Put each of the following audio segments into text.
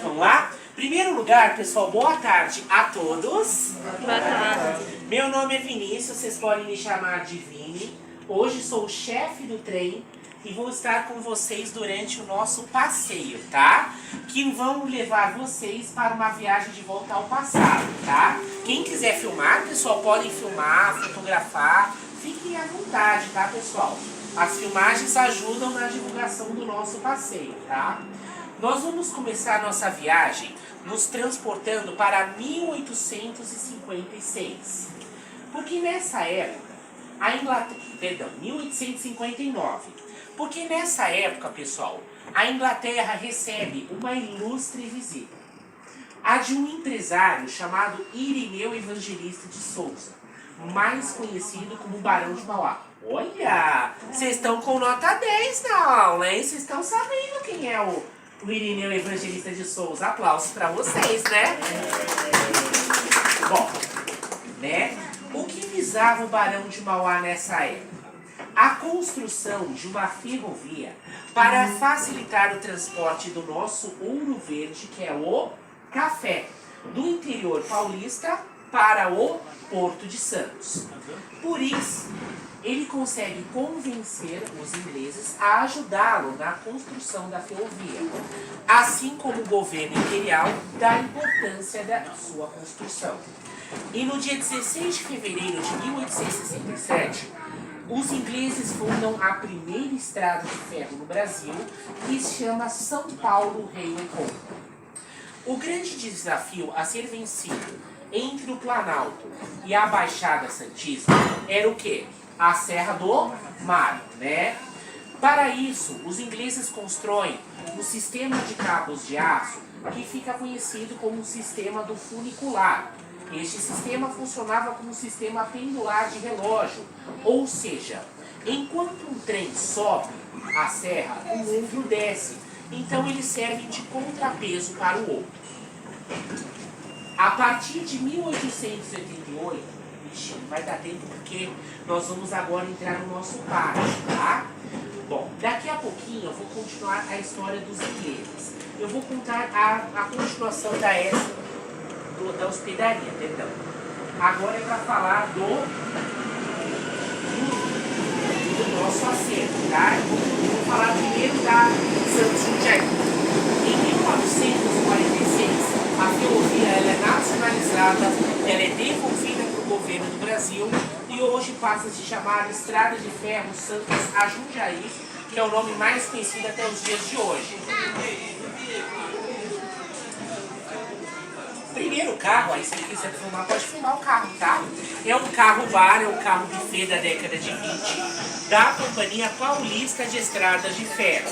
Vamos lá? Em primeiro lugar, pessoal, boa tarde a todos. Boa tarde. Meu nome é Vinícius, vocês podem me chamar de Vini. Hoje sou o chefe do trem e vou estar com vocês durante o nosso passeio, tá? Que vamos levar vocês para uma viagem de volta ao passado, tá? Quem quiser filmar, pessoal, podem filmar, fotografar. Fiquem à vontade, tá, pessoal? As filmagens ajudam na divulgação do nosso passeio, tá? Nós vamos começar a nossa viagem nos transportando para 1856. Porque nessa época, a Inglaterra... Perdão, 1859. Porque nessa época, pessoal, a Inglaterra recebe uma ilustre visita. A de um empresário chamado Irineu Evangelista de Souza, mais conhecido como Barão de Mauá. Olha, vocês estão com nota 10 na aula, hein? Vocês estão sabendo quem é o Irineu Evangelista de Souza. Aplausos para vocês, né? Bom, né? O que visava o Barão de Mauá nessa época? A construção de uma ferrovia para facilitar o transporte do nosso ouro verde, que é o café, do interior paulista para o Porto de Santos. Por isso, ele consegue convencer os ingleses a ajudá-lo na construção da ferrovia, assim como o governo imperial da importância da sua construção. E no dia 16 de fevereiro de 1867, os ingleses fundam a primeira estrada de ferro no Brasil, que se chama São Paulo Railway Company. O grande desafio a ser vencido entre o Planalto e a Baixada Santista era o quê? A Serra do Mar, né? Para isso, os ingleses constroem um sistema de cabos de aço que fica conhecido como o sistema do funicular. Este sistema funcionava como um sistema pendular de relógio, ou seja, enquanto um trem sobe a serra, o outro desce. Então eles servem de contrapeso para o outro. A partir de 1888, ixi, não vai dar tempo porque nós vamos agora entrar no nosso pátio, tá? Bom, daqui a pouquinho eu vou continuar a história dos ingleses. Eu vou contar a continuação da hospedaria, perdão. Agora é para falar do nosso acervo, tá? Eu vou falar primeiro da Santos Jundiaí. Em 1946, a ferrovia ela é nacionalizada, ela é devolvida para o governo do Brasil e hoje passa a se chamar Estrada de Ferro Santos a Jundiaí, que é o nome mais conhecido até os dias de hoje. Primeiro carro, aí se você quiser filmar, pode filmar o carro, tá? É um carro bar, é um carro buffet da década de 20, da Companhia Paulista de Estradas de Ferro.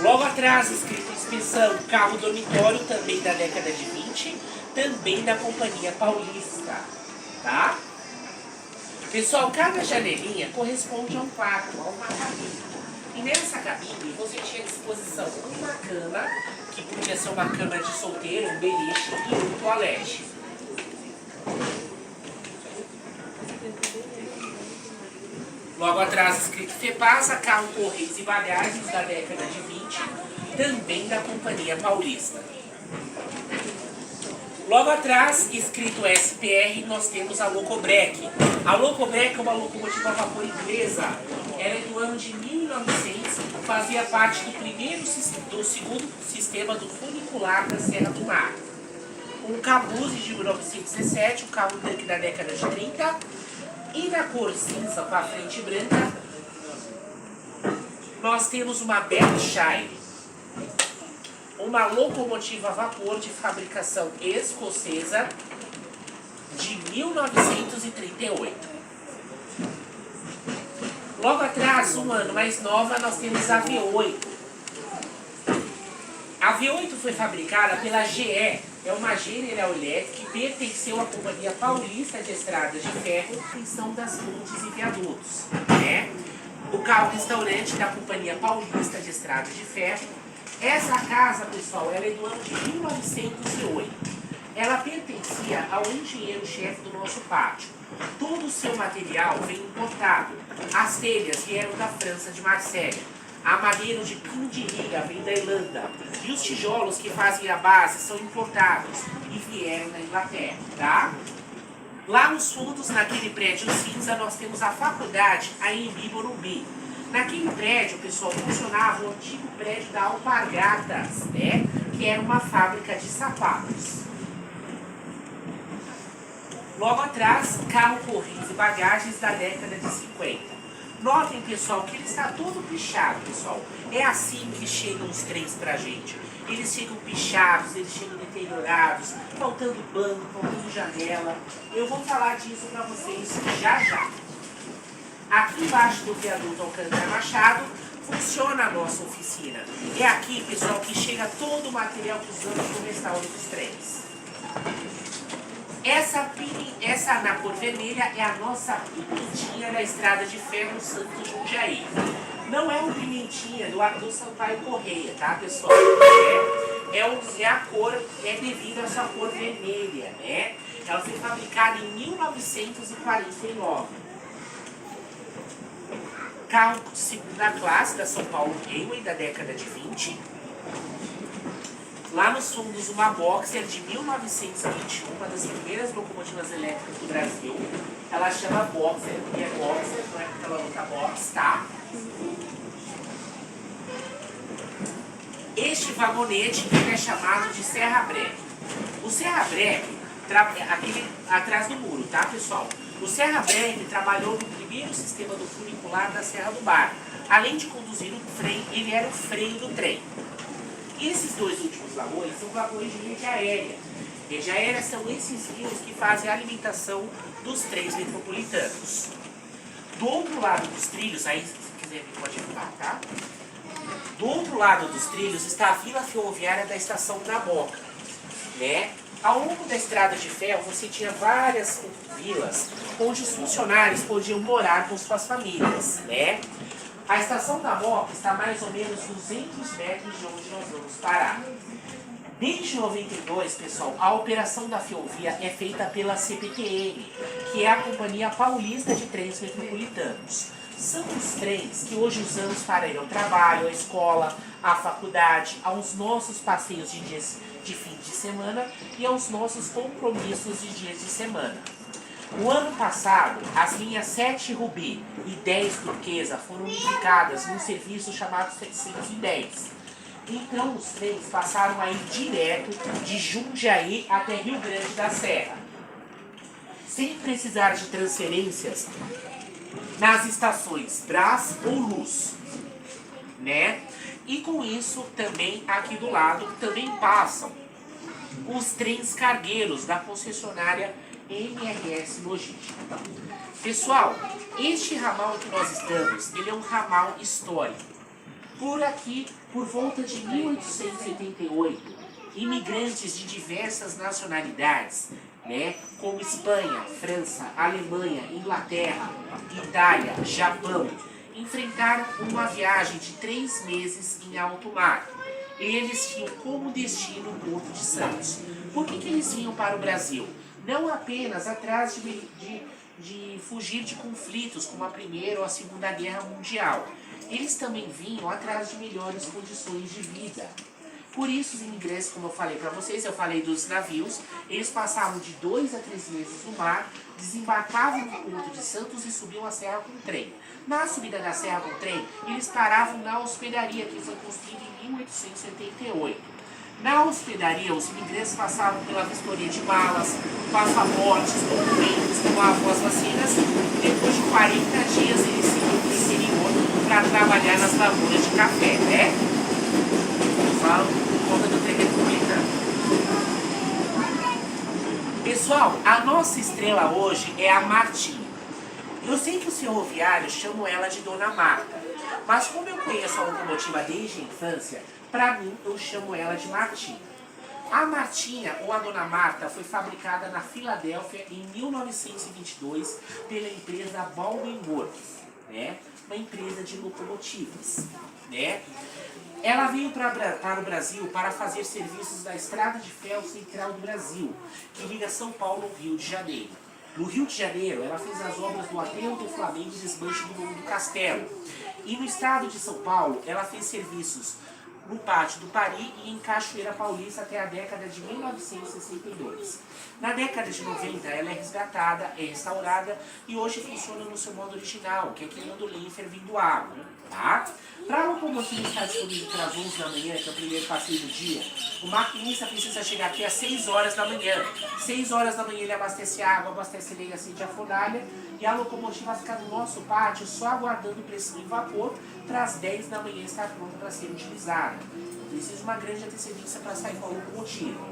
Logo atrás, escrito inspeção, carro dormitório, também da década de 20, também da Companhia Paulista, tá? Pessoal, cada janelinha corresponde a um quarto, a uma cabine. E nessa cabine você tinha à disposição uma cama, que podia ser uma cama de solteiro, um beliche e um toalete. Logo atrás escrito FEPASA, carro Correios e Bagagens da década de 20, também da Companhia Paulista. Logo atrás, escrito SPR, nós temos a Locobrec. A Locobrec é uma locomotiva a vapor inglesa. Ela é do ano de 1900, fazia parte do segundo sistema do funicular da Serra do Mar. Um Cabuse de 1917, um carro tanque da década de 30. E na cor cinza com a frente branca, nós temos uma Berkshire, uma locomotiva a vapor de fabricação escocesa de 1938. Logo atrás, um ano mais nova, nós temos a V8. A V8 foi fabricada pela GE, é uma General Electric que pertenceu à Companhia Paulista de Estradas de Ferro, extensão das pontes e viadutos, né? o carro-restaurante da Companhia Paulista de Estrada de Ferro. Essa casa, pessoal, ela é do ano de 1908. Ela pertencia ao engenheiro-chefe do nosso pátio. Todo o seu material vem importado. As telhas vieram da França, de Marselha. A madeira de pinho-de-riga vem da Irlanda. E os tijolos que fazem a base são importados e vieram da Inglaterra, tá? Lá nos fundos, naquele prédio cinza, nós temos a faculdade AMB Morumbi. Naquele prédio, pessoal, funcionava o antigo prédio da Alpargatas, né? Que era uma fábrica de sapatos. Logo atrás, carro, correios e bagagens da década de 50. Notem, pessoal, que ele está todo pichado, pessoal. É assim que chegam os trens pra gente. Eles chegam pichados, eles chegam deteriorados, faltando banco, faltando janela. Eu vou falar disso pra vocês já já. Aqui embaixo do viaduto Alcântara Machado, funciona a nossa oficina. É aqui, pessoal, que chega todo o material que usamos no restauro dos trens. Essa na cor vermelha é a nossa pimentinha da Estrada de Ferro Santos Jundiaí. Não é o pimentinha do Sampaio Correia, tá, pessoal? É devido a essa cor vermelha, né? Ela foi fabricada em 1949. Carro de segunda classe da São Paulo Railway, da década de 20. Lá nos fundos, uma Boxer de 1921, uma das primeiras locomotivas elétricas do Brasil. Ela chama Boxer, e é Boxer, não é porque ela luta box, tá? Este vagonete ele é chamado de Serra Breque. O Serra Breque, aquele atrás do muro, tá, pessoal? O Serra Breque trabalhou no primeiro sistema do funicular da Serra do Bar. Além de conduzir o freio, ele era o freio do trem. E esses dois últimos vagões são vagões de rede aérea. Rede aérea são esses rios que fazem a alimentação dos trens metropolitanos. Do outro lado dos trilhos, aí se quiser pode filmar, tá? Do outro lado dos trilhos está a vila ferroviária da estação da Moca, né? Ao longo da estrada de ferro você tinha várias vilas onde os funcionários podiam morar com suas famílias, né? A estação da Moca está a mais ou menos 200 metros de onde nós vamos parar. Desde 92, pessoal, a operação da ferrovia é feita pela CPTM, que é a Companhia Paulista de Trens Metropolitanos. São os trens que hoje usamos para ir ao trabalho, à escola, à faculdade, aos nossos passeios de fim de semana e aos nossos compromissos de dias de semana. No ano passado, as linhas 7 Rubi e 10 Turquesa foram unificadas num serviço chamado 710. Então, os trens passaram a ir direto de Jundiaí até Rio Grande da Serra, sem precisar de transferências nas estações Brás ou Luz, né? E com isso, também aqui do lado, também passam os trens cargueiros da concessionária MRS Logística. Pessoal, este ramal que nós estamos, ele é um ramal histórico. Por aqui, por volta de 1888, imigrantes de diversas nacionalidades, né, como Espanha, França, Alemanha, Inglaterra, Itália, Japão, enfrentaram uma viagem de 3 meses em alto mar. Eles tinham como destino o Porto de Santos. Por que eles vinham para o Brasil? Não apenas atrás de fugir de conflitos como a Primeira ou a Segunda Guerra Mundial. Eles também vinham atrás de melhores condições de vida. Por isso os imigrantes, como eu falei para vocês, eu falei dos navios, eles passavam de 2 a 3 meses no mar, desembarcavam no Porto de Santos e subiam a serra com trem. Na subida da serra com trem, eles paravam na hospedaria, que foi construída em 1878. Na hospedaria, os imigrantes passavam pela vistoria de malas, passaportes, documentos, tomavam as vacinas. Depois de 40 dias, eles se iam para o exterior para trabalhar nas lavouras de café, né? Eu falo por conta do trem metropolitano. Pessoal, a nossa estrela hoje é a Martinha. Eu sei que os ferroviários chamam ela de Dona Marta, mas como eu conheço a locomotiva desde a infância, para mim eu chamo ela de Martinha. A Martinha, ou a Dona Marta, foi fabricada na Filadélfia em 1922 pela empresa Baldwin Works. né? Uma empresa de locomotivas, né? Ela veio para o Brasil para fazer serviços da Estrada de Ferro Central do Brasil, que liga São Paulo ao Rio de Janeiro. No Rio de Janeiro, ela fez as obras do Aterro do Flamengo e desmanche do Morro do Castelo. E no estado de São Paulo, ela fez serviços no Pátio do Pari e em Cachoeira Paulista até a década de 1962. Na década de 90, ela é resgatada, é restaurada e hoje funciona no seu modo original, que é queimando lenha e fervendo água. Tá? Para a locomotiva estar disponível para as 11 da manhã, que é o primeiro passeio do dia, o maquinista precisa chegar aqui às 6 horas da manhã. 6 horas da manhã ele abastece água, abastece lenha, acende a fornalha e a locomotiva fica no nosso pátio só aguardando pressão e vapor para as 10 da manhã estar pronta para ser utilizada. Precisa de uma grande antecedência para sair com a locomotiva.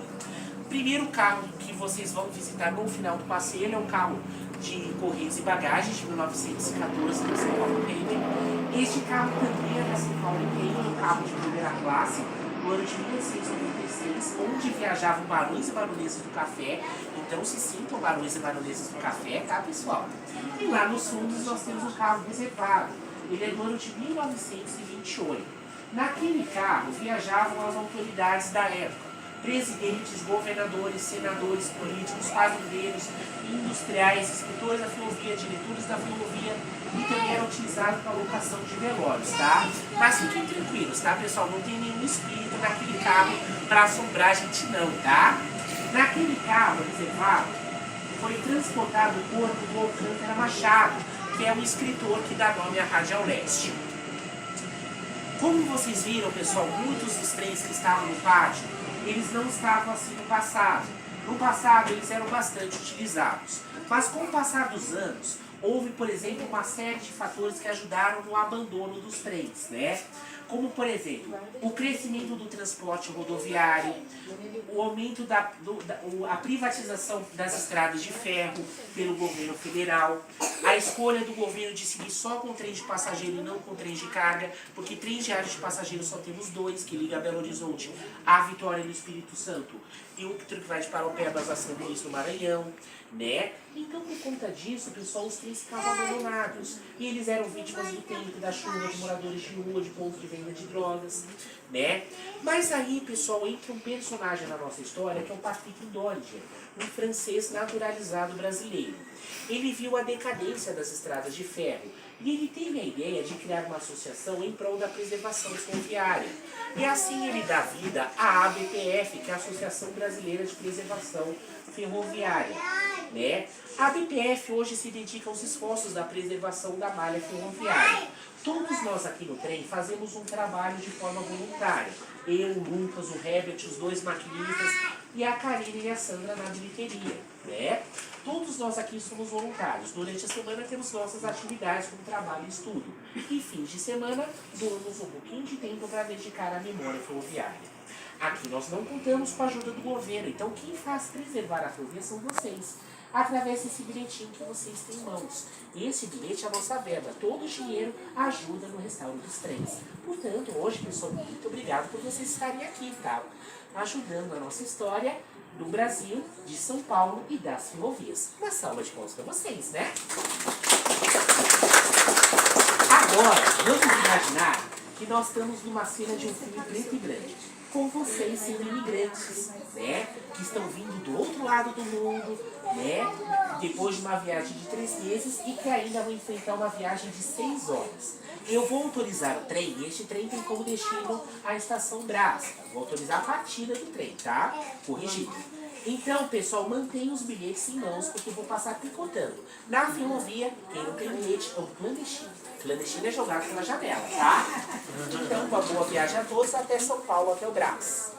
O primeiro carro que vocês vão visitar no final do passeio é um carro de Correios e Bagagens de 1914 da São Paulo Ranger. Este carro também é da São Paulo Ranger, um carro de primeira classe, no ano de 1696, onde viajavam barões e baronesas do café. Então se sintam barões e baronesas do café, tá, pessoal? E lá nos fundos nós temos um carro reservado. Ele é do ano de 1928. Naquele carro viajavam as autoridades da época. Presidentes, governadores, senadores, políticos, fazendeiros, industriais, escritores da ferrovia, diretores da ferrovia, e também era utilizado para locação de velórios, tá? Mas fiquem tranquilos, tá, pessoal? Não tem nenhum espírito naquele carro para assombrar a gente não, tá? Naquele carro reservado, foi transportado o corpo do Alcântara Machado, que é o escritor que dá nome à Rádio Leste. Como vocês viram, pessoal, muitos dos trens que estavam no pátio, eles não estavam assim no passado. No passado, eles eram bastante utilizados. Mas com o passar dos anos, houve, por exemplo, uma série de fatores que ajudaram no abandono dos trens, né? Como, por exemplo, o crescimento do transporte rodoviário, o aumento a privatização das estradas de ferro pelo governo federal, a escolha do governo de seguir só com trem de passageiro e não com trem de carga, porque trens diários de passageiro só temos 2, que liga Belo Horizonte a Vitória no Espírito Santo, e outro que vai de Paropebas a São Luís no Maranhão, né? Então, por conta disso, pessoal, os trens ficavam abandonados. E eles eram vítimas do tempo, da chuva, de moradores de rua, de pontos de venda de drogas, né? Mas aí, pessoal, entra um personagem na nossa história, que é o Patrick Dollinger, um francês naturalizado brasileiro. Ele viu a decadência das estradas de ferro e ele teve a ideia de criar uma associação em prol da preservação ferroviária. E assim ele dá vida à ABPF, que é a Associação Brasileira de Preservação Ferroviária, né? A ABPF hoje se dedica aos esforços da preservação da malha ferroviária. Todos nós aqui no trem fazemos um trabalho de forma voluntária. Eu, o Lucas, o Herbert, os 2 maquinistas e a Karine e a Sandra na bilheteria, né? Todos nós aqui somos voluntários. Durante a semana temos nossas atividades como trabalho e estudo. E fins de semana, damos um pouquinho de tempo para dedicar à memória ferroviária. Aqui nós não contamos com a ajuda do governo, então quem faz preservar a ferrovia são vocês, através desse bilhetinho que vocês têm em mãos. E esse bilhete é a nossa verba, todo o dinheiro ajuda no restauro dos trens. Portanto, hoje, pessoal, muito obrigado por vocês estarem aqui, tá? Ajudando a nossa história do Brasil, de São Paulo e das ferrovias. Uma salva de palmas para vocês, né? Agora, vamos imaginar que nós estamos numa cena de um filme preto e branco, com vocês sendo imigrantes, né? Que estão vindo do outro lado do mundo, né? Depois de uma viagem de 3 meses e que ainda vão enfrentar uma viagem de 6 horas. Eu vou autorizar o trem, e este trem tem como destino a Estação Brás. Vou autorizar a partida do trem, tá? Corrigido. Então, pessoal, mantenha os bilhetes em mãos, porque eu vou passar picotando. Na ferrovia, quem não tem bilhete é o clandestino. Clandestino é jogado pela janela, tá? Então, uma boa viagem a todos, até São Paulo, até o Brás.